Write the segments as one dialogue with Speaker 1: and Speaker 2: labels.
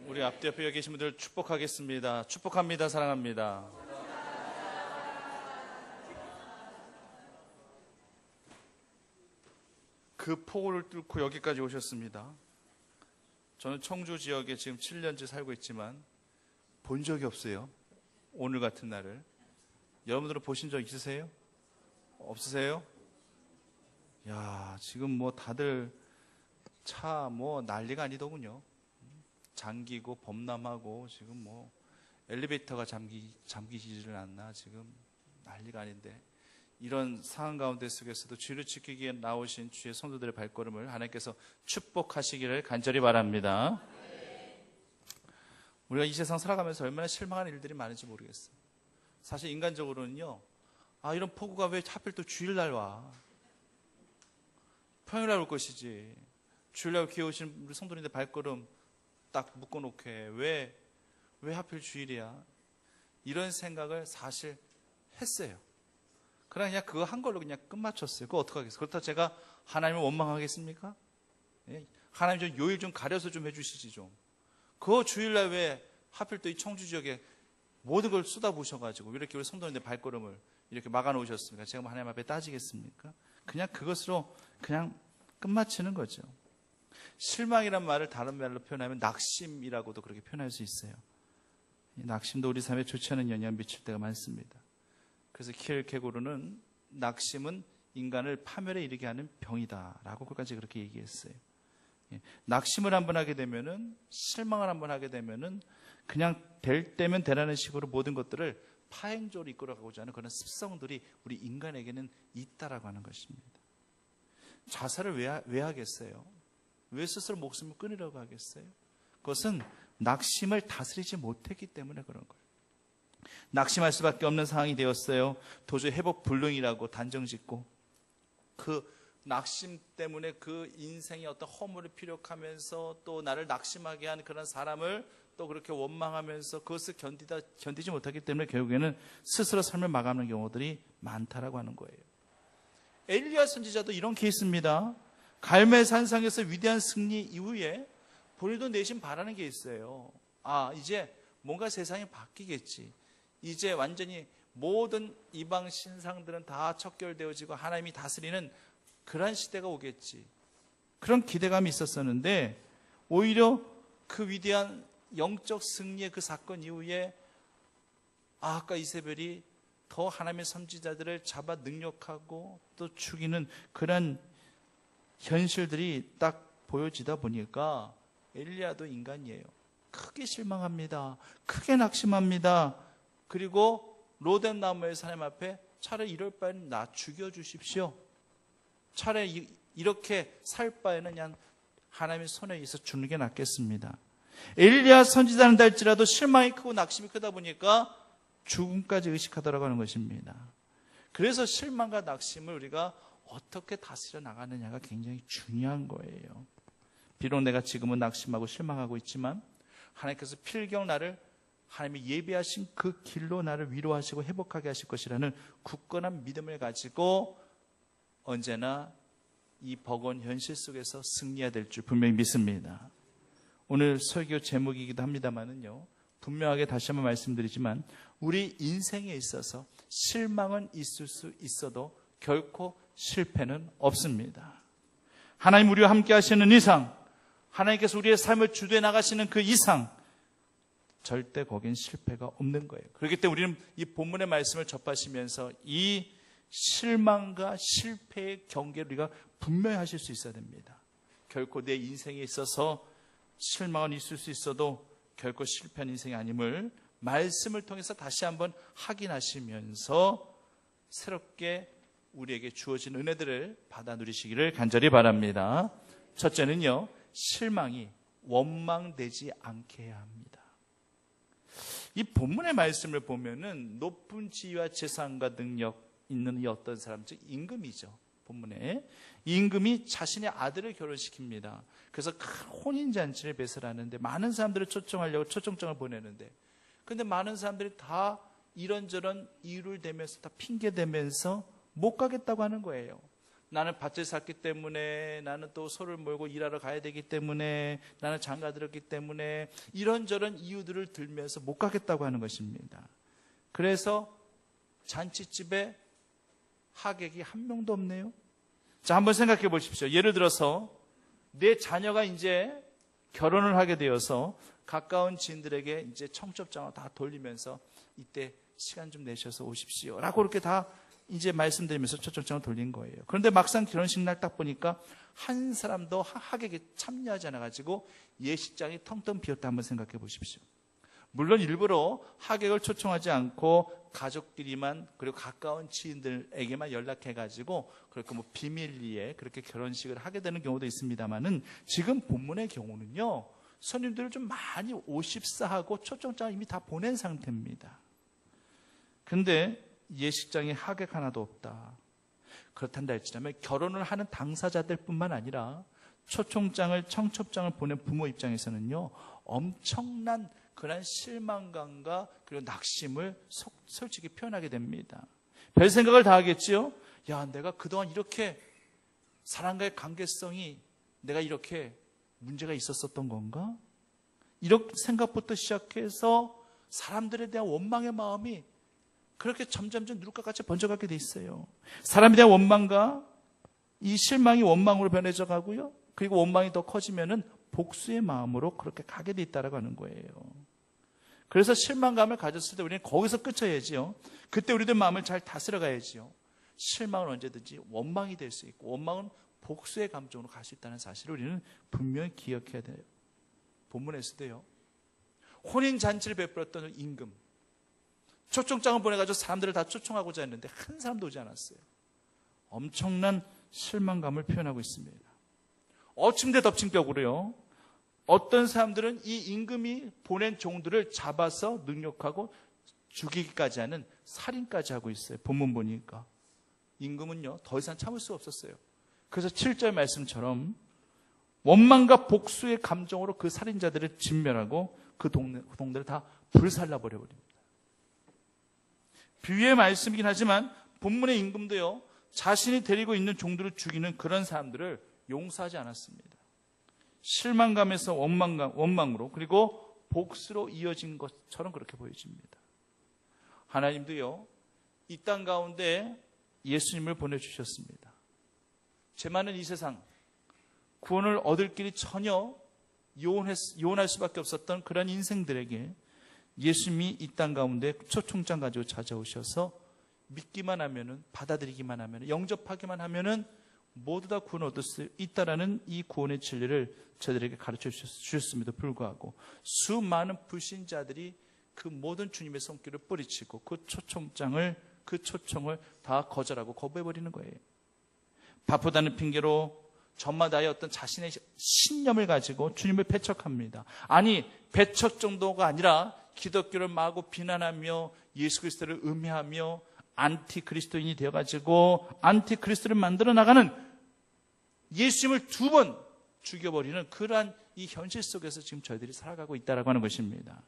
Speaker 1: 우리 앞뒤 옆에 계신 분들 축복하겠습니다. 축복합니다. 사랑합니다. 그 폭우를 뚫고 여기까지 오셨습니다. 저는 청주 지역에 지금 7년째 살고 있지만 본 적이 없어요. 오늘 같은 날을. 여러분들은 보신 적 있으세요? 없으세요? 야, 지금 뭐 다들 차 뭐 난리가 아니더군요. 잠기고 범람하고 지금 뭐 엘리베이터가 잠기지를 않나 지금 난리가 아닌데, 이런 상황 가운데 속에서도 주를 지키기 위해 나오신 주의 성도들의 발걸음을 하나님께서 축복하시기를 간절히 바랍니다. 우리가 이 세상 살아가면서 얼마나 실망하는 일들이 많은지 모르겠어요. 사실 인간적으로는요, 이런 폭우가 왜 하필 또 주일날 와? 평일날 올 것이지. 주일날 기회 오신 우리 성도님들 발걸음 딱 묶어놓게 왜 하필 주일이야? 이런 생각을 사실 했어요. 그냥 그거 한 걸로 그냥 끝마쳤어요. 그거 어떡하겠어요? 그렇다고 제가 하나님을 원망하겠습니까? 예? 하나님 좀 요일 좀 가려서 좀 해주시지 좀. 그 주일날 왜 하필 또 이 청주 지역에 모든 걸 쏟아부으셔가지고 이렇게 우리 성도님들 발걸음을 이렇게 막아놓으셨습니까? 제가 뭐 하나님 앞에 따지겠습니까? 그냥 그것으로 그냥 끝마치는 거죠. 실망이란 말을 다른 말로 표현하면 낙심이라고도 그렇게 표현할 수 있어요. 이 낙심도 우리 삶에 좋지 않은 영향을 미칠 때가 많습니다. 그래서 킬케고르는 낙심은 인간을 파멸에 이르게 하는 병이다라고 끝까지 그렇게 얘기했어요. 낙심을 한번 하게 되면은, 실망을 한번 하게 되면은 그냥 될 때면 되라는 식으로 모든 것들을 파행적으로 이끌어가고자 하는 그런 습성들이 우리 인간에게는 있다라고 하는 것입니다. 자살을 왜 하겠어요? 왜 스스로 목숨을 끊으려고 하겠어요? 그것은 낙심을 다스리지 못했기 때문에 그런 거예요. 낙심할 수밖에 없는 상황이 되었어요. 도저히 회복 불능이라고 단정짓고, 그 낙심 때문에 그 인생의 어떤 허물을 피력하면서 또 나를 낙심하게 한 그런 사람을 또 그렇게 원망하면서 그것을 견디지 못하기 때문에 결국에는 스스로 삶을 마감하는 경우들이 많다라고 하는 거예요. 엘리야 선지자도 이런 케이스입니다. 갈멜산상에서 위대한 승리 이후에 본인도 내심 바라는 게 있어요. 이제 뭔가 세상이 바뀌겠지. 이제 완전히 모든 이방 신상들은 다 척결되어지고 하나님이 다스리는 그런 시대가 오겠지. 그런 기대감이 있었었는데, 오히려 그 위대한 영적 승리의 그 사건 이후에 아까 이세벨이 더 하나님의 선지자들을 잡아 능욕하고 또 죽이는 그런 현실들이 딱 보여지다 보니까 엘리야도 인간이에요. 크게 실망합니다. 크게 낙심합니다. 그리고 로뎀 나무의 하나님 앞에 차라리 이럴 바에는 나 죽여주십시오. 차라리 이렇게 살 바에는 그냥 하나님의 손에 의해서 죽는 게 낫겠습니다. 엘리야 선지자는 할지라도 실망이 크고 낙심이 크다 보니까 죽음까지 의식하더라고 하는 것입니다. 그래서 실망과 낙심을 우리가 어떻게 다스려 나가느냐가 굉장히 중요한 거예요. 비록 내가 지금은 낙심하고 실망하고 있지만 하나님께서 필경 나를 하나님이 예비하신 그 길로 나를 위로하시고 회복하게 하실 것이라는 굳건한 믿음을 가지고 언제나 이 버거운 현실 속에서 승리해야 될 줄 분명히 믿습니다. 오늘 설교 제목이기도 합니다만은요, 분명하게 다시 한번 말씀드리지만 우리 인생에 있어서 실망은 있을 수 있어도 결코 실패는 없습니다. 하나님 우리와 함께 하시는 이상, 하나님께서 우리의 삶을 주도해 나가시는 그 이상 절대 거긴 실패가 없는 거예요. 그렇기 때문에 우리는 이 본문의 말씀을 접하시면서 이 실망과 실패의 경계를 우리가 분명히 하실 수 있어야 됩니다. 결코 내 인생에 있어서 실망은 있을 수 있어도 결코 실패한 인생이 아님을 말씀을 통해서 다시 한번 확인하시면서 새롭게 우리에게 주어진 은혜들을 받아 누리시기를 간절히 바랍니다. 첫째는요, 실망이 원망되지 않게 해야 합니다. 이 본문의 말씀을 보면은 높은 지위와 재산과 능력 있는 이 어떤 사람, 즉 임금이죠. 본문에 이 임금이 자신의 아들을 결혼시킵니다. 그래서 큰 혼인잔치를 배설하는데 많은 사람들을 초청하려고 초청장을 보내는데, 그런데 많은 사람들이 다 이런저런 이유를 대면서 다 핑계대면서 못 가겠다고 하는 거예요. 나는 밭을 샀기 때문에, 나는 또 소를 몰고 일하러 가야 되기 때문에, 나는 장가 들었기 때문에 이런저런 이유들을 들면서 못 가겠다고 하는 것입니다. 그래서 잔치집에 하객이 한 명도 없네요. 자, 한번 생각해 보십시오. 예를 들어서 내 자녀가 이제 결혼을 하게 되어서 가까운 지인들에게 이제 청첩장을 다 돌리면서 이때 시간 좀 내셔서 오십시오 라고 그렇게 다 이제 말씀드리면서 초청장을 돌린 거예요. 그런데 막상 결혼식 날 딱 보니까 한 사람도 하객에 참여하지 않아가지고 예식장이 텅텅 비었다. 한번 생각해 보십시오. 물론 일부러 하객을 초청하지 않고 가족끼리만 그리고 가까운 지인들에게만 연락해가지고 그렇게 뭐 비밀리에 그렇게 결혼식을 하게 되는 경우도 있습니다만은 지금 본문의 경우는요, 손님들을 좀 많이 오십사하고 초청장을 이미 다 보낸 상태입니다. 근데 예식장에 하객 하나도 없다. 그렇단다 할지라면 결혼을 하는 당사자들뿐만 아니라 초청장을, 청첩장을 보낸 부모 입장에서는요, 엄청난 그런 실망감과 그리고 낙심을 솔직히 표현하게 됩니다. 별 생각을 다 하겠지요. 야, 내가 그동안 이렇게 사람과의 관계성이 내가 이렇게 문제가 있었던 건가? 이런 생각부터 시작해서 사람들에 대한 원망의 마음이 그렇게 점점점 누룩과 같이 번져가게 돼 있어요. 사람에 대한 원망과 이 실망이 원망으로 변해져 가고요. 그리고 원망이 더 커지면은 복수의 마음으로 그렇게 가게 돼 있다라고 하는 거예요. 그래서 실망감을 가졌을 때 우리는 거기서 끝쳐야지요. 그때 우리들 마음을 잘 다스려 가야지요. 실망은 언제든지 원망이 될 수 있고 원망은 복수의 감정으로 갈 수 있다는 사실을 우리는 분명히 기억해야 돼요. 본문에서도요, 혼인잔치를 베풀었던 임금, 초청장을 보내가지고 사람들을 다 초청하고자 했는데 한 사람도 오지 않았어요. 엄청난 실망감을 표현하고 있습니다. 어침대 덮친 격으로요, 어떤 사람들은 이 임금이 보낸 종들을 잡아서 능욕하고 죽이기까지 하는 살인까지 하고 있어요. 본문 보니까 임금은요 더 이상 참을 수 없었어요. 그래서 7절 말씀처럼 원망과 복수의 감정으로 그 살인자들을 진멸하고 그 동네를 다 불살라버려 버립니다. 비유의 말씀이긴 하지만 본문의 임금도요, 자신이 데리고 있는 종들을 죽이는 그런 사람들을 용서하지 않았습니다. 실망감에서 원망으로 그리고 복수로 이어진 것처럼 그렇게 보여집니다. 하나님도요, 이 땅 가운데 예수님을 보내주셨습니다. 죄 많은 이 세상, 구원을 얻을 길이 전혀 요원할 수밖에 없었던 그런 인생들에게 예수님이 이 땅 가운데 초청장 가지고 찾아오셔서 믿기만 하면은, 받아들이기만 하면은, 영접하기만 하면은 모두 다 구원을 얻을 수 있다라는 이 구원의 진리를 저들에게 가르쳐 주셨음에도 불구하고 수많은 불신자들이 그 모든 주님의 손길을 뿌리치고 그 초청을 다 거절하고 거부해버리는 거예요. 바쁘다는 핑계로 저마다의 어떤 자신의 신념을 가지고 주님을 배척합니다. 아니, 배척 정도가 아니라 기독교를 마구 비난하며 예수 그리스도를 음해하며 안티 그리스도인이 되어가지고 안티 그리스도를 만들어 나가는, 예수님을 2번 죽여버리는 그러한 이 현실 속에서 지금 저희들이 살아가고 있다라고 하는 것입니다.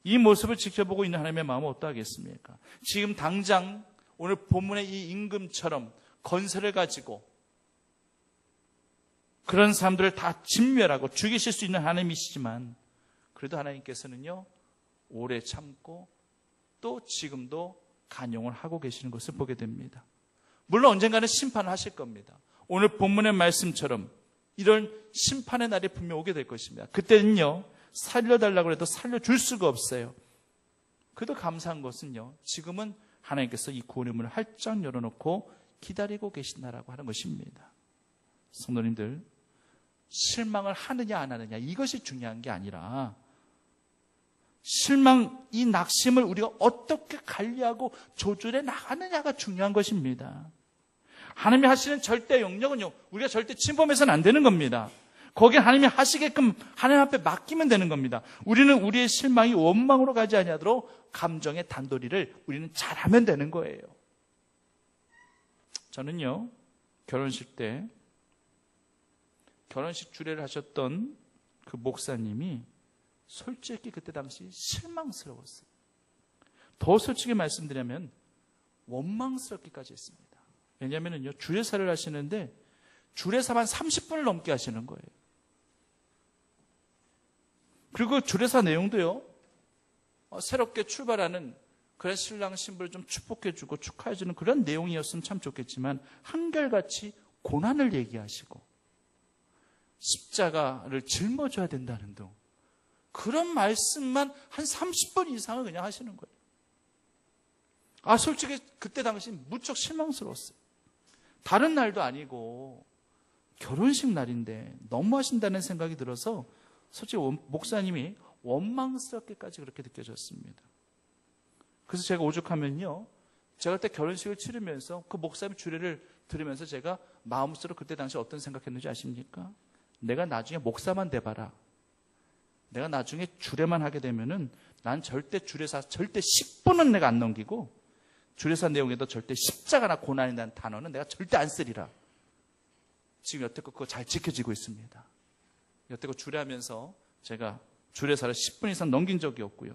Speaker 1: 이 모습을 지켜보고 있는 하나님의 마음은 어떠하겠습니까? 지금 당장 오늘 본문의 이 임금처럼 건설을 가지고 그런 사람들을 다 진멸하고 죽이실 수 있는 하나님이시지만 그래도 하나님께서는요, 오래 참고 또 지금도 간용을 하고 계시는 것을 보게 됩니다. 물론 언젠가는 심판을 하실 겁니다. 오늘 본문의 말씀처럼 이런 심판의 날이 분명 오게 될 것입니다. 그때는요, 살려달라고 해도 살려줄 수가 없어요. 그래도 감사한 것은요, 지금은 하나님께서 이 구원의 문을 활짝 열어놓고 기다리고 계신다라고 하는 것입니다. 성도님들, 실망을 하느냐 안 하느냐 이것이 중요한 게 아니라 실망, 이 낙심을 우리가 어떻게 관리하고 조절해 나가느냐가 중요한 것입니다. 하나님이 하시는 절대 영역은요, 우리가 절대 침범해서는 안 되는 겁니다. 거기에 하나님이 하시게끔 하나님 앞에 맡기면 되는 겁니다. 우리는 우리의 실망이 원망으로 가지 아니하도록 감정의 단도리를 우리는 잘하면 되는 거예요. 저는요, 결혼식 때 결혼식 주례를 하셨던 그 목사님이 솔직히 그때 당시 실망스러웠어요. 더 솔직히 말씀드리면 원망스럽기까지 했습니다. 왜냐하면요, 주례사를 하시는데 주례사만 30분을 넘게 하시는 거예요. 그리고 주례사 내용도요, 새롭게 출발하는 그런 신랑 신부를 좀 축복해주고 축하해주는 그런 내용이었으면 참 좋겠지만 한결같이 고난을 얘기하시고 십자가를 짊어져야 된다는 등 그런 말씀만 한 30분 이상을 그냥 하시는 거예요. 솔직히 그때 당시 무척 실망스러웠어요. 다른 날도 아니고 결혼식 날인데 너무 하신다는 생각이 들어서 솔직히 목사님이 원망스럽게까지 그렇게 느껴졌습니다. 그래서 제가 오죽하면요, 제가 그때 결혼식을 치르면서 그 목사님 주례를 들으면서 제가 마음속으로 그때 당시 어떤 생각했는지 아십니까? 내가 나중에 목사만 돼봐라. 내가 나중에 주례만 하게 되면은 난 절대 주례사 절대 10분은 내가 안 넘기고 주례사 내용에도 절대 십자가나 고난이라는 단어는 내가 절대 안 쓰리라. 지금 여태껏 그거 잘 지켜지고 있습니다. 여태껏 주례하면서 제가 주례사를 10분 이상 넘긴 적이 없고요.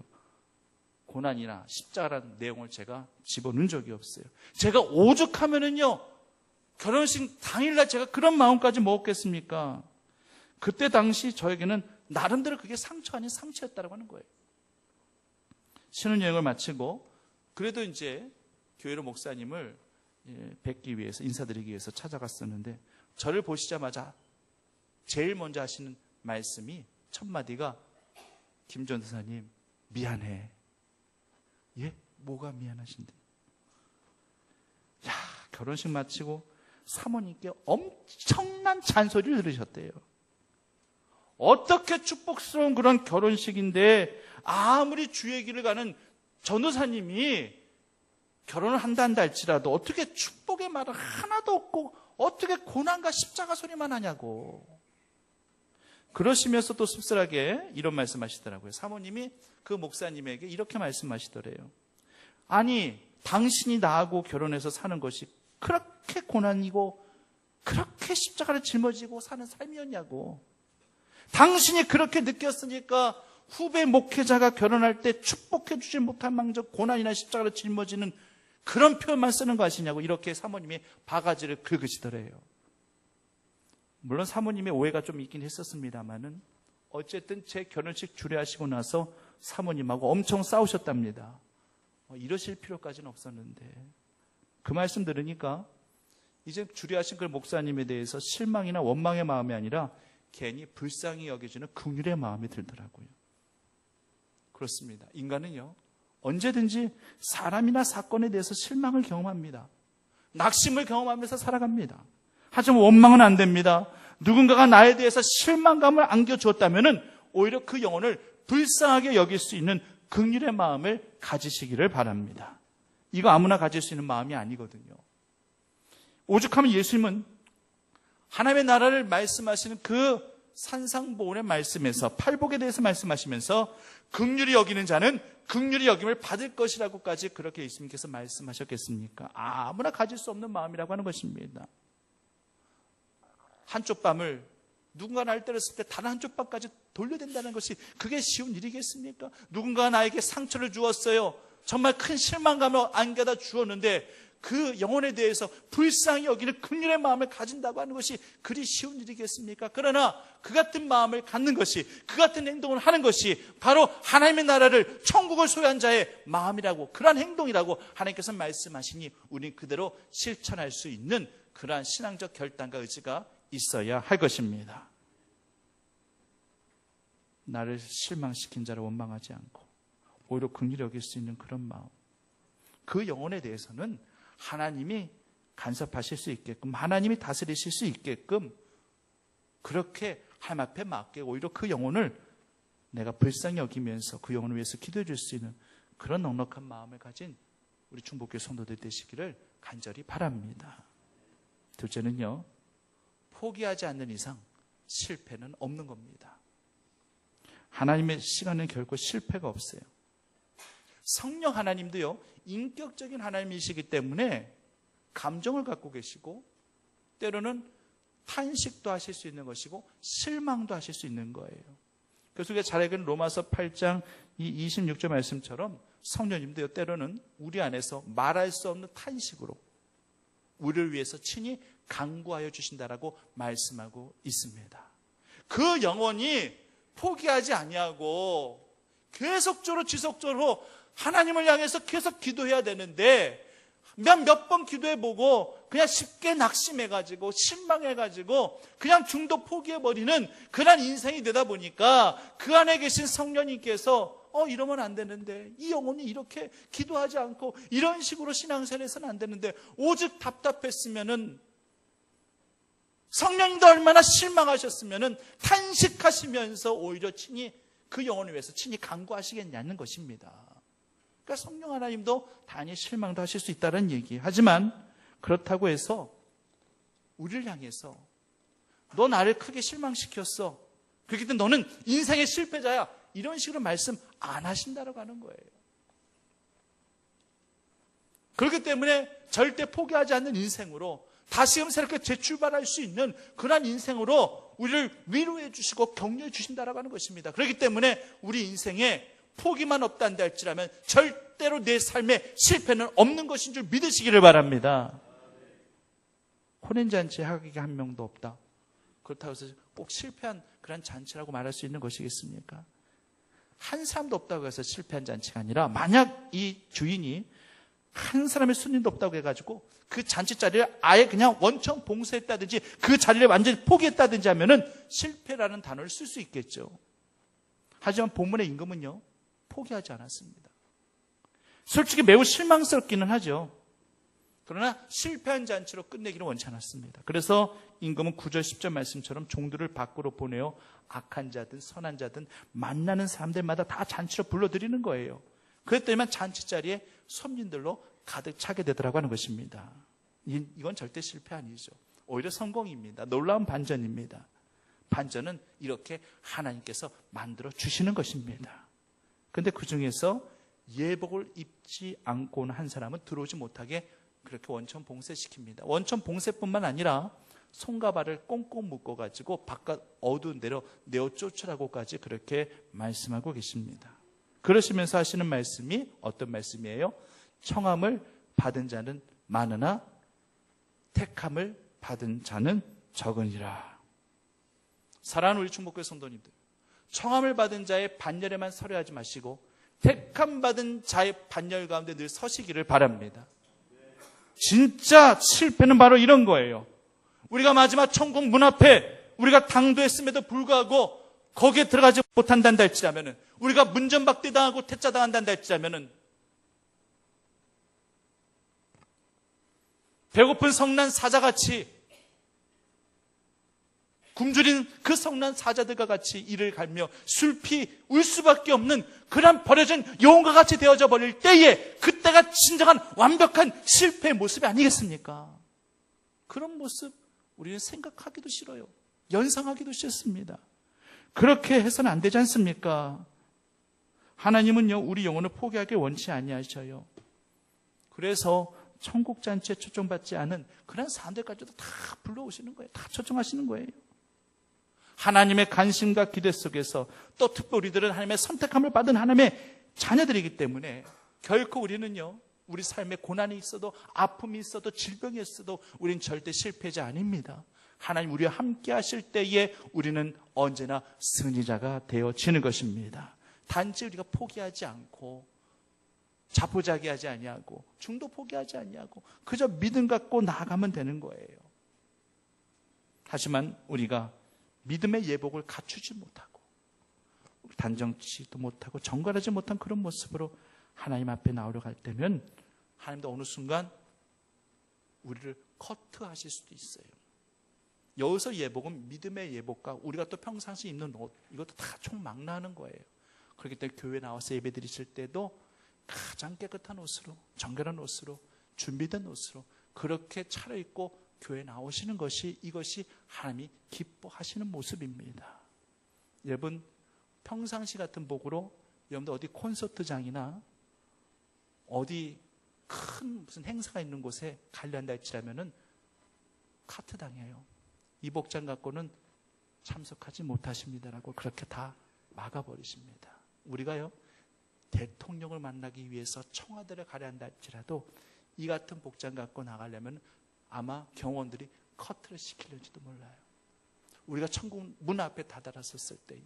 Speaker 1: 고난이나 십자가라는 내용을 제가 집어넣은 적이 없어요. 제가 오죽하면은요, 결혼식 당일날 제가 그런 마음까지 먹었겠습니까? 그때 당시 저에게는 나름대로 그게 상처 아닌 상처였다고 하는 거예요. 신혼여행을 마치고 그래도 이제 교회로 목사님을 뵙기 위해서, 인사드리기 위해서 찾아갔었는데 저를 보시자마자 제일 먼저 하시는 말씀이 첫 마디가 김 전도사님 미안해. 예? 뭐가 미안하신데? 결혼식 마치고 사모님께 엄청난 잔소리를 들으셨대요. 어떻게 축복스러운 그런 결혼식인데 아무리 주의 길을 가는 전도사님이 결혼을 한다 할지라도 어떻게 축복의 말은 하나도 없고 어떻게 고난과 십자가 소리만 하냐고. 그러시면서 또 씁쓸하게 이런 말씀하시더라고요. 사모님이 그 목사님에게 이렇게 말씀하시더래요. 아니, 당신이 나하고 결혼해서 사는 것이 그렇게 고난이고 그렇게 십자가를 짊어지고 사는 삶이었냐고. 당신이 그렇게 느꼈으니까 후배 목회자가 결혼할 때 축복해 주지 못한 망정 고난이나 십자가를 짊어지는 그런 표현만 쓰는 거 아시냐고. 이렇게 사모님이 바가지를 긁으시더래요. 물론 사모님의 오해가 좀 있긴 했었습니다만은 어쨌든 제 결혼식 주례하시고 나서 사모님하고 엄청 싸우셨답니다. 이러실 필요까지는 없었는데 그 말씀 들으니까 이제 주례하신 그 목사님에 대해서 실망이나 원망의 마음이 아니라 괜히 불쌍히 여겨지는 긍휼의 마음이 들더라고요. 그렇습니다. 인간은요, 언제든지 사람이나 사건에 대해서 실망을 경험합니다. 낙심을 경험하면서 살아갑니다. 하지만 원망은 안 됩니다. 누군가가 나에 대해서 실망감을 안겨주었다면 오히려 그 영혼을 불쌍하게 여길 수 있는 긍휼의 마음을 가지시기를 바랍니다. 이거 아무나 가질 수 있는 마음이 아니거든요. 오죽하면 예수님은 하나님의 나라를 말씀하시는 그 산상보훈의 말씀에서 팔복에 대해서 말씀하시면서 긍휼히 여기는 자는 긍휼히 여김을 받을 것이라고까지 그렇게 예수님께서 말씀하셨겠습니까? 아무나 가질 수 없는 마음이라고 하는 것입니다. 한쪽 밤을 누군가 나를 때렸을 때 단 한쪽 밤까지 돌려댄다는 것이 그게 쉬운 일이겠습니까? 누군가 나에게 상처를 주었어요. 정말 큰 실망감을 안겨다 주었는데 그 영혼에 대해서 불쌍히 여기는 긍휼의 마음을 가진다고 하는 것이 그리 쉬운 일이겠습니까? 그러나 그 같은 마음을 갖는 것이, 그 같은 행동을 하는 것이 바로 하나님의 나라를, 천국을 소유한 자의 마음이라고, 그러한 행동이라고 하나님께서 말씀하시니 우리는 그대로 실천할 수 있는 그러한 신앙적 결단과 의지가 있어야 할 것입니다. 나를 실망시킨 자를 원망하지 않고 오히려 긍휼히 여길 수 있는 그런 마음, 그 영혼에 대해서는 하나님이 간섭하실 수 있게끔, 하나님이 다스리실 수 있게끔 그렇게 하나님 앞에 맡게 오히려 그 영혼을 내가 불쌍히 여기면서 그 영혼을 위해서 기도해 줄 수 있는 그런 넉넉한 마음을 가진 우리 충북교회 성도들 되시기를 간절히 바랍니다. 둘째는요, 포기하지 않는 이상 실패는 없는 겁니다. 하나님의 시간은 결코 실패가 없어요. 성령 하나님도요, 인격적인 하나님이시기 때문에 감정을 갖고 계시고 때로는 탄식도 하실 수 있는 것이고 실망도 하실 수 있는 거예요. 그래서 우리가 잘 읽은 로마서 8장 이 26절 말씀처럼 성령님도요, 때로는 우리 안에서 말할 수 없는 탄식으로 우리를 위해서 친히 간구하여 주신다라고 말씀하고 있습니다. 그 영혼이 포기하지 아니하고 계속적으로 지속적으로 하나님을 향해서 계속 기도해야 되는데 몇 번 기도해보고 그냥 쉽게 낙심해가지고 실망해가지고 그냥 중도 포기해버리는 그런 인생이 되다 보니까 그 안에 계신 성령님께서 이러면 안 되는데, 이 영혼이 이렇게 기도하지 않고 이런 식으로 신앙생활해서는 안 되는데, 오직 답답했으면은, 성령님도 얼마나 실망하셨으면은 탄식하시면서 오히려 친히 그 영혼을 위해서 친히 간구하시겠냐는 것입니다. 그러니까 성령 하나님도 당연히 실망도 하실 수 있다는 얘기. 하지만 그렇다고 해서 우리를 향해서 너 나를 크게 실망시켰어, 그렇기 때문에 너는 인생의 실패자야, 이런 식으로 말씀 안 하신다라고 하는 거예요. 그렇기 때문에 절대 포기하지 않는 인생으로 다시금 새롭게 재출발할 수 있는 그러한 인생으로 우리를 위로해 주시고 격려해 주신다라고 하는 것입니다. 그렇기 때문에 우리 인생에 포기만 없단다 할지라면 절대로 내 삶에 실패는 없는 것인 줄 믿으시기를 바랍니다. 혼인잔치에 하객이 한 명도 없다. 그렇다고 해서 꼭 실패한 그런 잔치라고 말할 수 있는 것이겠습니까? 한 사람도 없다고 해서 실패한 잔치가 아니라, 만약 이 주인이 한 사람의 손님도 없다고 해가지고 그 잔치 자리를 아예 그냥 원천 봉쇄했다든지 그 자리를 완전히 포기했다든지 하면은 실패라는 단어를 쓸 수 있겠죠. 하지만 본문의 임금은요, 포기하지 않았습니다. 솔직히 매우 실망스럽기는 하죠. 그러나 실패한 잔치로 끝내기를 원치 않았습니다. 그래서 임금은 9절 10절 말씀처럼 종들을 밖으로 보내어 악한 자든 선한 자든 만나는 사람들마다 다 잔치로 불러들이는 거예요. 그랬더니만 잔치 자리에 손님들로 가득 차게 되더라고 하는 것입니다. 이건 절대 실패 아니죠. 오히려 성공입니다. 놀라운 반전입니다. 반전은 이렇게 하나님께서 만들어 주시는 것입니다. 그런데 그 중에서 예복을 입지 않고는 한 사람은 들어오지 못하게 그렇게 원천 봉쇄시킵니다. 원천 봉쇄뿐만 아니라 손과 발을 꽁꽁 묶어가지고 바깥 어두운 데로 내어 쫓으라고까지 그렇게 말씀하고 계십니다. 그러시면서 하시는 말씀이 어떤 말씀이에요? 청함을 받은 자는 많으나 택함을 받은 자는 적으니라. 사랑하는 우리 충북교회 성도님들, 청함을 받은 자의 반열에만 서려하지 마시고 택함 받은 자의 반열 가운데 늘 서시기를 바랍니다. 진짜 실패는 바로 이런 거예요. 우리가 마지막 천국 문 앞에 우리가 당도했음에도 불구하고 거기에 들어가지 못한단다 할지라면은, 우리가 문전박대 당하고 퇴짜당한단다 할지라면은, 배고픈 성난 사자같이, 굶주린 그 성난 사자들과 같이 이를 갈며 술피 울 수밖에 없는 그런 버려진 영혼과 같이 되어져 버릴 때에, 그때가 진정한 완벽한 실패의 모습이 아니겠습니까? 그런 모습 우리는 생각하기도 싫어요. 연상하기도 싫습니다. 그렇게 해서는 안 되지 않습니까? 하나님은요, 우리 영혼을 포기하기 원치 아니하셔요. 그래서 천국잔치에 초청받지 않은 그런 사람들까지도 다 불러오시는 거예요. 다 초청하시는 거예요. 하나님의 관심과 기대 속에서, 또 특별히 우리들은 하나님의 선택함을 받은 하나님의 자녀들이기 때문에 결코 우리는요, 우리 삶에 고난이 있어도, 아픔이 있어도, 질병이 있어도 우리는 절대 실패자 아닙니다. 하나님 우리와 함께 하실 때에 우리는 언제나 승리자가 되어지는 것입니다. 단지 우리가 포기하지 않고 자포자기하지 아니하고 중도 포기하지 아니하고 그저 믿음 갖고 나아가면 되는 거예요. 하지만 우리가 믿음의 예복을 갖추지 못하고 단정치도 못하고 정갈하지 못한 그런 모습으로 하나님 앞에 나오려 갈 때면 하나님도 어느 순간 우리를 커트하실 수도 있어요. 여기서 예복은 믿음의 예복과 우리가 또 평상시 입는 옷, 이것도 다 총망라하는 거예요. 그렇기 때문에 교회 나와서 예배 드리실 때도 가장 깨끗한 옷으로, 정결한 옷으로, 준비된 옷으로 그렇게 차려입고 교회에 나오시는 것이, 이것이 하나님이 기뻐하시는 모습입니다. 여러분, 평상시 같은 복으로 여러분들 어디 콘서트장이나 어디 큰 무슨 행사가 있는 곳에 가려 한다 할지라면은 카트 당해요. 이 복장 갖고는 참석하지 못하십니다라고 그렇게 다 막아버리십니다. 우리가요, 대통령을 만나기 위해서 청와대를 가려 한다 할지라도 이 같은 복장 갖고 나가려면 아마 경호원들이 커트를 시키려지도 몰라요. 우리가 천국 문 앞에 다다랐었을 때에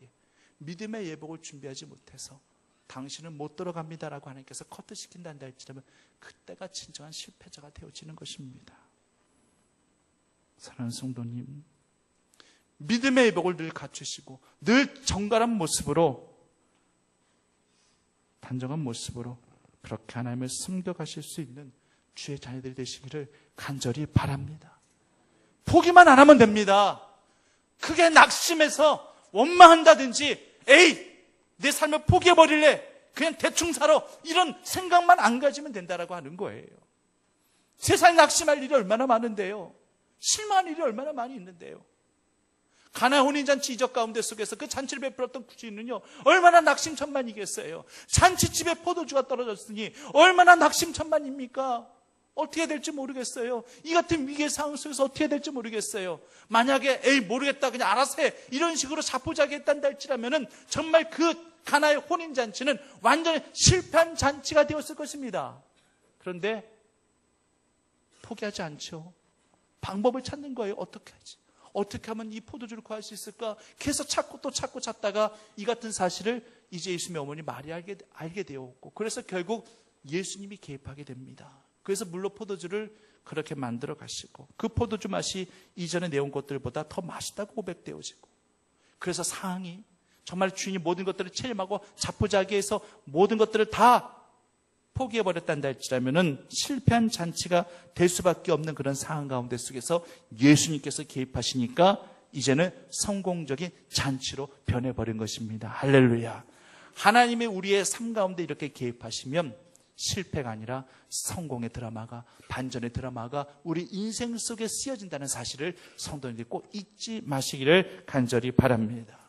Speaker 1: 믿음의 예복을 준비하지 못해서 당신은 못 들어갑니다라고 하나님께서 커트 시킨다는 할지라면 그때가 진정한 실패자가 되어지는 것입니다. 사랑하는 성도님, 믿음의 예복을 늘 갖추시고 늘 정갈한 모습으로, 단정한 모습으로 그렇게 하나님을 섬겨가실 수 있는 주의 자녀들이 되시기를 간절히 바랍니다. 포기만 안 하면 됩니다. 크게 낙심해서 원망한다든지 에이 내 삶을 포기해버릴래, 그냥 대충 살아, 이런 생각만 안 가지면 된다라고 하는 거예요. 세상에 낙심할 일이 얼마나 많은데요. 실망할 일이 얼마나 많이 있는데요. 가나 혼인잔치 이적 가운데 속에서 그 잔치를 베풀었던 구주인은요 얼마나 낙심천만이겠어요. 잔치집에 포도주가 떨어졌으니 얼마나 낙심천만입니까? 어떻게 될지 모르겠어요. 이 같은 위기의 상황 속에서 어떻게 될지 모르겠어요. 만약에 에이 모르겠다 그냥 알아서 해, 이런 식으로 자포자기했단다 할지라면은 정말 그 가나의 혼인잔치는 완전히 실패한 잔치가 되었을 것입니다. 그런데 포기하지 않죠. 방법을 찾는 거예요. 어떻게 하지? 어떻게 하면 이 포도주를 구할 수 있을까? 계속 찾고 또 찾고 찾다가 이 같은 사실을 이제 예수님의 어머니 마리아 알게 되었고, 그래서 결국 예수님이 개입하게 됩니다. 그래서 물로 포도주를 그렇게 만들어 가시고 그 포도주 맛이 이전에 내온 것들보다 더 맛있다고 고백되어지고, 그래서 상황이 정말 주인이 모든 것들을 체험하고 자포자기해서 모든 것들을 다 포기해버렸단다 할지라면은 실패한 잔치가 될 수밖에 없는 그런 상황 가운데 속에서 예수님께서 개입하시니까 이제는 성공적인 잔치로 변해버린 것입니다. 할렐루야. 하나님이 우리의 삶 가운데 이렇게 개입하시면 실패가 아니라 성공의 드라마가, 반전의 드라마가 우리 인생 속에 쓰여진다는 사실을 성도님들이 꼭 잊지 마시기를 간절히 바랍니다.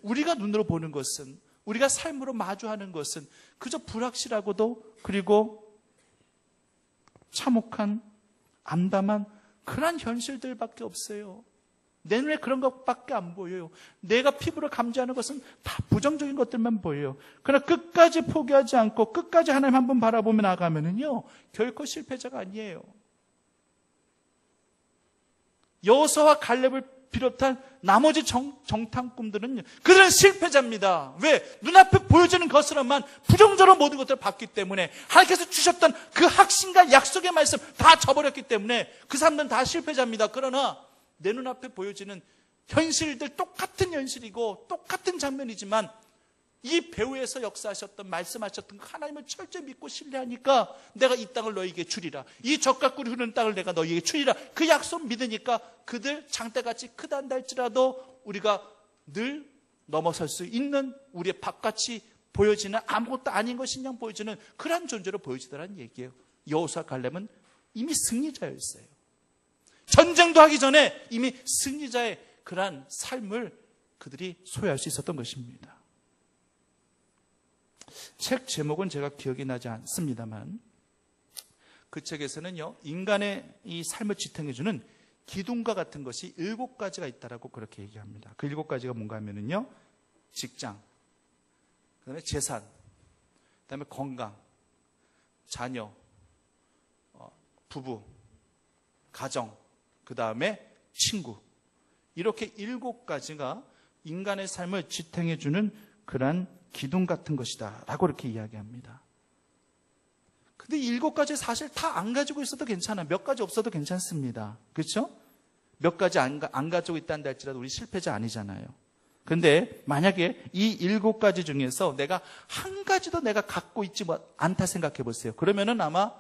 Speaker 1: 우리가 눈으로 보는 것은, 우리가 삶으로 마주하는 것은 그저 불확실하고도 그리고 참혹한 암담한 그런 현실들밖에 없어요. 내 눈에 그런 것밖에 안 보여요. 내가 피부로 감지하는 것은 다 부정적인 것들만 보여요. 그러나 끝까지 포기하지 않고 끝까지 하나님 한번 바라보며 나가면은요 결코 실패자가 아니에요. 여호수아와 갈렙을 비롯한 나머지 정탐꾼들은 그들은 실패자입니다. 왜? 눈앞에 보여지는 것으로만 부정적으로 모든 것들을 봤기 때문에, 하나님께서 주셨던 그 확신과 약속의 말씀 다 저버렸기 때문에 그 사람들은 다 실패자입니다. 그러나 내 눈앞에 보여지는 현실들, 똑같은 현실이고 똑같은 장면이지만 이 배후에서 역사하셨던, 말씀하셨던 하나님을 철저히 믿고 신뢰하니까 내가 이 땅을 너희에게 주리라, 이 젖과 꿀이 흐르는 땅을 내가 너희에게 주리라, 그 약속 믿으니까 그들 장대같이 크단다 할지라도 우리가 늘 넘어설 수 있는, 우리의 바깥이 보여지는 아무것도 아닌 것인 양 보여지는 그러한 존재로 보여지더라는 얘기예요. 여호수아 갈렙은 이미 승리자였어요. 전쟁도 하기 전에 이미 승리자의 그러한 삶을 그들이 소유할 수 있었던 것입니다. 책 제목은 제가 기억이 나지 않습니다만 그 책에서는요 인간의 이 삶을 지탱해주는 기둥과 같은 것이 7가지가 있다라고 그렇게 얘기합니다. 그 7가지가 뭔가 하면은요 직장, 그다음에 재산, 그다음에 건강, 자녀, 부부, 가정, 그다음에 친구, 이렇게 7가지가 인간의 삶을 지탱해주는 그러한 기둥 같은 것이다 라고 이렇게 이야기합니다. 근데 7가지 사실 다 안 가지고 있어도 괜찮아요. 몇 가지 없어도 괜찮습니다. 그렇죠? 몇 가지 안 가지고 있다는 할지라도 우리 실패자 아니잖아요. 근데 만약에 이 7가지 중에서 내가 한 가지도 내가 갖고 있지 않다 생각해 보세요. 그러면은 아마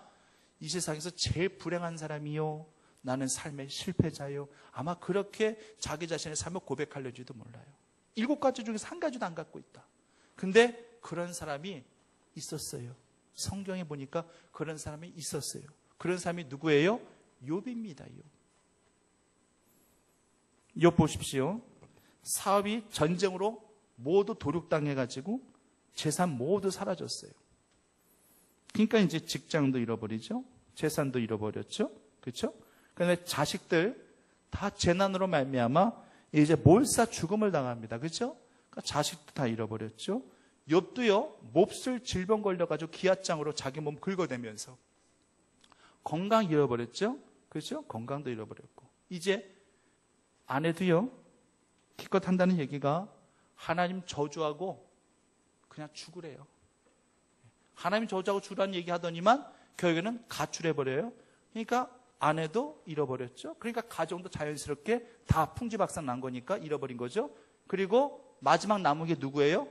Speaker 1: 이 세상에서 제일 불행한 사람이요, 나는 삶의 실패자요, 아마 그렇게 자기 자신의 삶을 고백하려지도 몰라요. 7가지 중에서 한 가지도 안 갖고 있다. 근데 그런 사람이 있었어요. 성경에 보니까 그런 사람이 있었어요. 그런 사람이 누구예요? 욥입니다. 욥 보십시오. 사업이 전쟁으로 모두 도륙당해가지고 재산 모두 사라졌어요. 그러니까 이제 직장도 잃어버리죠. 재산도 잃어버렸죠. 그렇죠? 그다음에 자식들 다 재난으로 말미암아 이제 몰사 죽음을 당합니다. 그렇죠? 그러니까 자식도 다 잃어버렸죠. 욥도요 몹쓸 질병 걸려가지고 기아장으로 자기 몸 긁어대면서 건강 잃어버렸죠. 그렇죠? 건강도 잃어버렸고. 이제 아내도요, 기껏 한다는 얘기가 하나님 저주하고 그냥 죽으래요. 하나님 저주하고 죽으라는 얘기 하더니만 결국에는 가출해버려요. 그러니까 아내도 잃어버렸죠. 그러니까 가정도 자연스럽게 다 풍지박산 난 거니까 잃어버린 거죠. 그리고 마지막 남은 게 누구예요?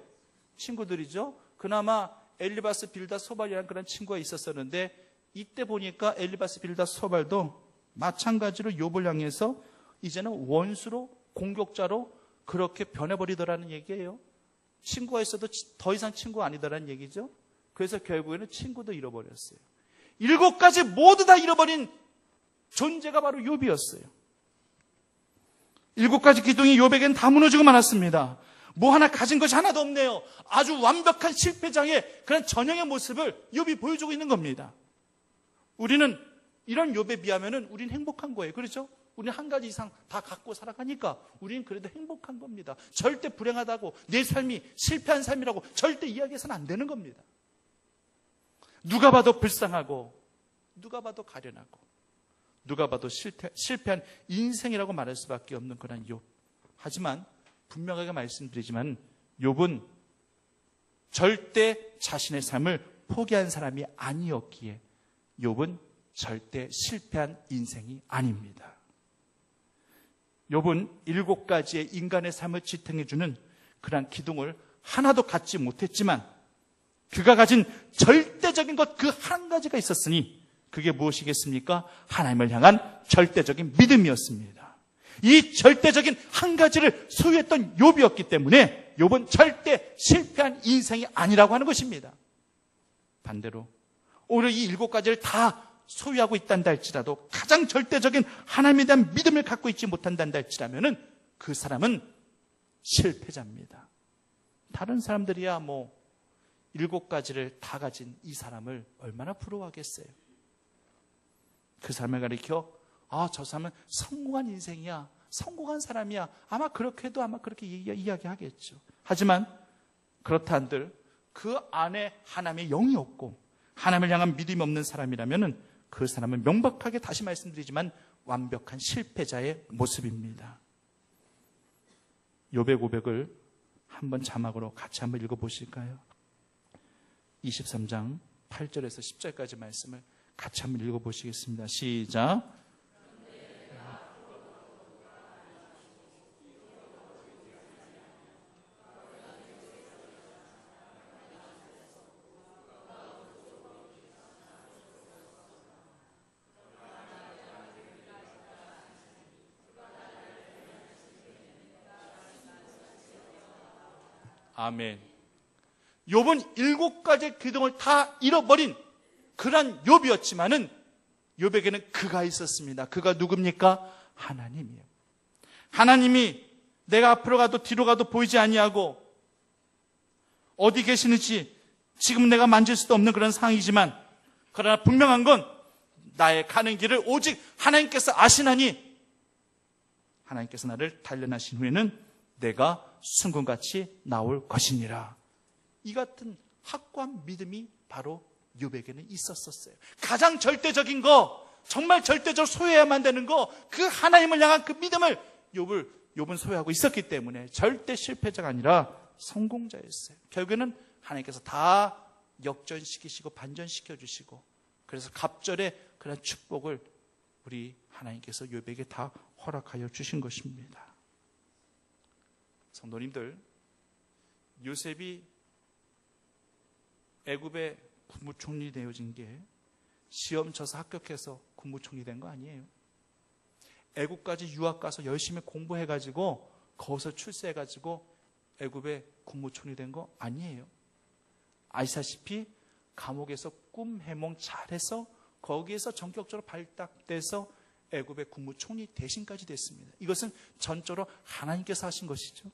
Speaker 1: 친구들이죠. 그나마 엘리바스, 빌닷, 소발이라는 그런 친구가 있었었는데 이때 보니까 엘리바스, 빌닷, 소발도 마찬가지로 욥을 향해서 이제는 원수로, 공격자로 그렇게 변해버리더라는 얘기예요. 친구가 있어도 더 이상 친구가 아니더라는 얘기죠. 그래서 결국에는 친구도 잃어버렸어요. 7가지 모두 다 잃어버린 존재가 바로 욥이었어요. 7가지 기둥이 욥에겐 다 무너지고 말았습니다. 뭐 하나 가진 것이 하나도 없네요. 아주 완벽한 실패자의 그런 전형의 모습을 욥이 보여주고 있는 겁니다. 우리는 이런 욥에 비하면 우리는 행복한 거예요. 그렇죠? 우리는 한 가지 이상 다 갖고 살아가니까 우리는 그래도 행복한 겁니다. 절대 불행하다고, 내 삶이 실패한 삶이라고 절대 이야기해서는 안 되는 겁니다. 누가 봐도 불쌍하고, 누가 봐도 가련하고, 누가 봐도 실패한 인생이라고 말할 수밖에 없는 그런 욥. 하지만 분명하게 말씀드리지만 욥은 절대 자신의 삶을 포기한 사람이 아니었기에 욥은 절대 실패한 인생이 아닙니다. 욥은 7가지의 인간의 삶을 지탱해주는 그러한 기둥을 하나도 갖지 못했지만 그가 가진 절대적인 것 그 한 가지가 있었으니 그게 무엇이겠습니까? 하나님을 향한 절대적인 믿음이었습니다. 이 절대적인 한 가지를 소유했던 욥이었기 때문에 욥은 절대 실패한 인생이 아니라고 하는 것입니다. 반대로 오히려 이 7가지를 다 소유하고 있단다 할지라도 가장 절대적인 하나님에 대한 믿음을 갖고 있지 못한단다 할지라면 그 사람은 실패자입니다. 다른 사람들이야 7가지를 다 가진 이 사람을 얼마나 부러워하겠어요. 그 사람을 가리켜 저 사람은 성공한 인생이야, 성공한 사람이야, 아마 그렇게 해도 아마 그렇게 이야기하겠죠. 하지만 그렇다 한들 그 안에 하나님의 영이 없고 하나님을 향한 믿음이 없는 사람이라면 그 사람은 명백하게 다시 말씀드리지만 완벽한 실패자의 모습입니다. 욥의 고백을 한번 자막으로 같이 한번 읽어보실까요? 23장 8절에서 10절까지 말씀을 같이 한번 읽어보시겠습니다. 시작. 아멘. 욥은 7가지의 기둥을 다 잃어버린 그런 욥이었지만은 욥에게는 그가 있었습니다. 그가 누굽니까? 하나님이에요. 하나님이 내가 앞으로 가도 뒤로 가도 보이지 아니하고 어디 계시는지 지금 내가 만질 수도 없는 그런 상황이지만 그러나 분명한 건 나의 가는 길을 오직 하나님께서 아시나니 하나님께서 나를 단련하신 후에는 내가 순금같이 나올 것이니라. 이 같은 확고한 믿음이 바로 욥에게는 있었어요. 가장 절대적인 거, 정말 절대적으로 소유해야만 되는 거, 그 하나님을 향한 그 믿음을 욥은 소유하고 있었기 때문에 절대 실패자가 아니라 성공자였어요. 결국에는 하나님께서 다 역전시키시고 반전시켜 주시고 그래서 갑절의 그런 축복을 우리 하나님께서 욥에게 다 허락하여 주신 것입니다. 성도님들, 요셉이 애굽의 국무총리 되어진 게 시험 쳐서 합격해서 국무총리 된 거 아니에요. 애굽까지 유학 가서 열심히 공부해가지고 거기서 출세해가지고 애굽의 국무총리 된 거 아니에요. 아시다시피 감옥에서 꿈 해몽 잘해서 거기에서 전격적으로 발탁돼서 애굽의 국무총리 대신까지 됐습니다. 이것은 전적으로 하나님께서 하신 것이죠.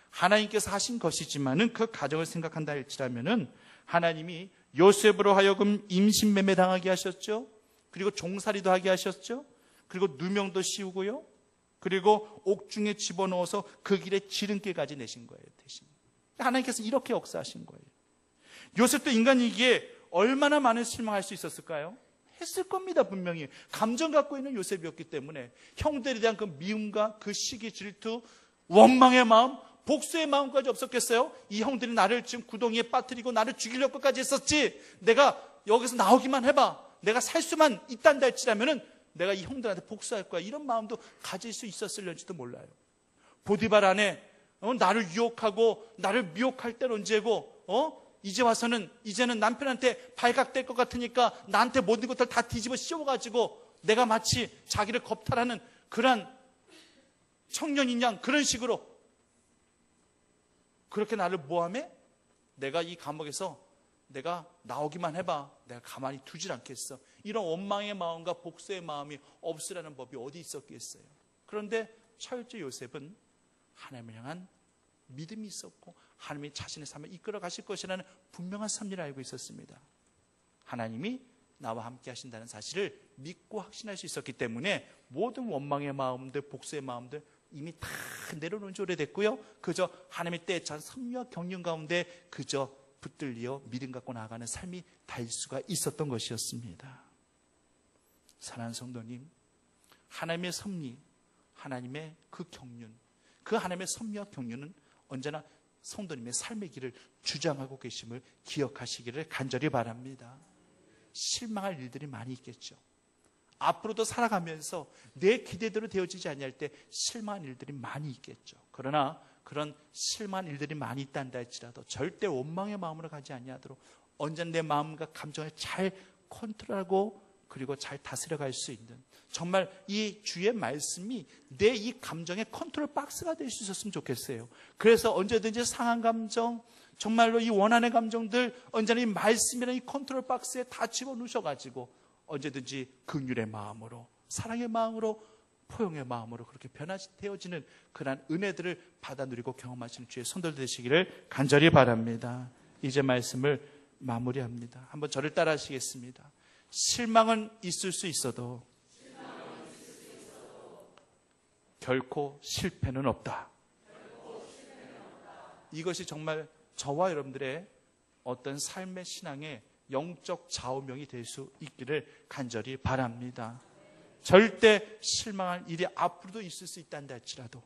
Speaker 1: 하나님께서 하신 것이지만은 그 과정을 생각한다 할지라면은 하나님이 요셉으로 하여금 임신매매 당하게 하셨죠. 그리고 종살이도 하게 하셨죠. 그리고 누명도 씌우고요. 그리고 옥중에 집어넣어서 그 길에 지름길까지 내신 거예요. 대신 하나님께서 이렇게 역사하신 거예요. 요셉도 인간이기에 얼마나 많은 실망할 수 있었을까요? 했을 겁니다. 분명히 감정 갖고 있는 요셉이었기 때문에 형들에 대한 그 미움과 그 시기, 질투, 원망의 마음, 복수의 마음까지 없었겠어요? 이 형들이 나를 지금 구덩이에 빠뜨리고 나를 죽이려고까지 했었지, 내가 여기서 나오기만 해봐, 내가 살 수만 있단다 할지라면은 내가 이 형들한테 복수할 거야, 이런 마음도 가질 수 있었을지도 몰라요. 보디발 안에 나를 유혹하고 나를 미혹할 때는 언제고, 이제는 남편한테 발각될 것 같으니까 나한테 모든 것들 다 뒤집어 씌워가지고 내가 마치 자기를 겁탈하는 그런 청년인 양 그런 식으로 그렇게 나를 모함해? 내가 이 감옥에서 내가 나오기만 해봐, 내가 가만히 두질 않겠어. 이런 원망의 마음과 복수의 마음이 없으라는 법이 어디 있었겠어요. 그런데 철저 요셉은 하나님을 향한 믿음이 있었고 하나님이 자신의 삶을 이끌어 가실 것이라는 분명한 섭리를 알고 있었습니다. 하나님이 나와 함께 하신다는 사실을 믿고 확신할 수 있었기 때문에 모든 원망의 마음들, 복수의 마음들 이미 다 내려놓은 지 오래됐고요. 그저 하나님의 때에 찬 섭리와 경륜 가운데 그저 붙들려 믿음 갖고 나아가는 삶이 달 수가 있었던 것이었습니다. 사랑하는 성도님, 하나님의 섭리, 하나님의 그 경륜, 그 하나님의 섭리와 경륜은 언제나 성도님의 삶의 길을 주장하고 계심을 기억하시기를 간절히 바랍니다. 실망할 일들이 많이 있겠죠. 앞으로도 살아가면서 내 기대대로 되어지지 아니할 때 실망한 일들이 많이 있겠죠. 그러나 그런 실망한 일들이 많이 있단다 할지라도 절대 원망의 마음으로 가지 아니하도록 언제나 내 마음과 감정을 잘 컨트롤하고 그리고 잘 다스려갈 수 있는, 정말 이 주의 말씀이 내 이 감정의 컨트롤 박스가 될 수 있었으면 좋겠어요. 그래서 언제든지 상한 감정, 정말로 이 원한의 감정들 언제나 이 말씀이라는 이 컨트롤 박스에 다 집어넣으셔가지고 언제든지 긍휼의 마음으로, 사랑의 마음으로, 포용의 마음으로 그렇게 변화되어지는 그러한 은혜들을 받아 누리고 경험하시는 주의 손들 되시기를 간절히 바랍니다. 이제 말씀을 마무리합니다. 한번 저를 따라 하시겠습니다. 실망은 있을 수 있어도 결코 실패는 없다. 이것이 정말 저와 여러분들의 어떤 삶의 신앙의 영적 좌우명이 될 수 있기를 간절히 바랍니다. 절대 실망할 일이 앞으로도 있을 수 있다는데 할지라도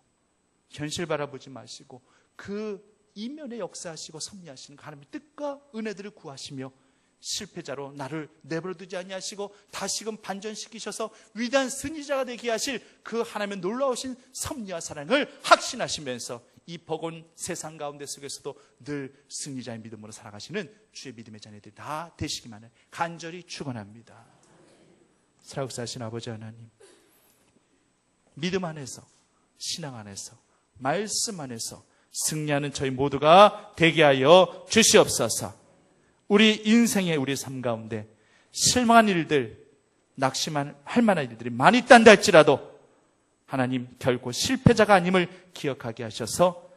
Speaker 1: 현실 바라보지 마시고 그 이면에 역사하시고 섭리하시는 하나님의 뜻과 은혜들을 구하시며 실패자로 나를 내버려두지 아니하시고 다시금 반전시키셔서 위대한 승리자가 되게 하실 그 하나님의 놀라우신 섭리와 사랑을 확신하시면서 이 버거운 세상 가운데 속에서도 늘 승리자의 믿음으로 살아가시는 주의 믿음의 자녀들이 다 되시기만을 간절히 축원합니다. 살아계신 아버지 하나님, 믿음 안에서, 신앙 안에서, 말씀 안에서 승리하는 저희 모두가 되게 하여 주시옵소서. 우리 인생의 우리 삶 가운데 실망한 일들, 낙심할 만한 일들이 많이 있단다 할지라도 하나님 결코 실패자가 아님을 기억하게 하셔서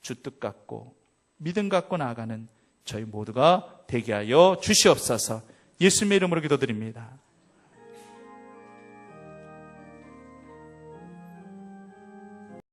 Speaker 1: 주 뜻 갖고 믿음 갖고 나아가는 저희 모두가 되게 하여 주시옵소서. 예수님의 이름으로 기도드립니다.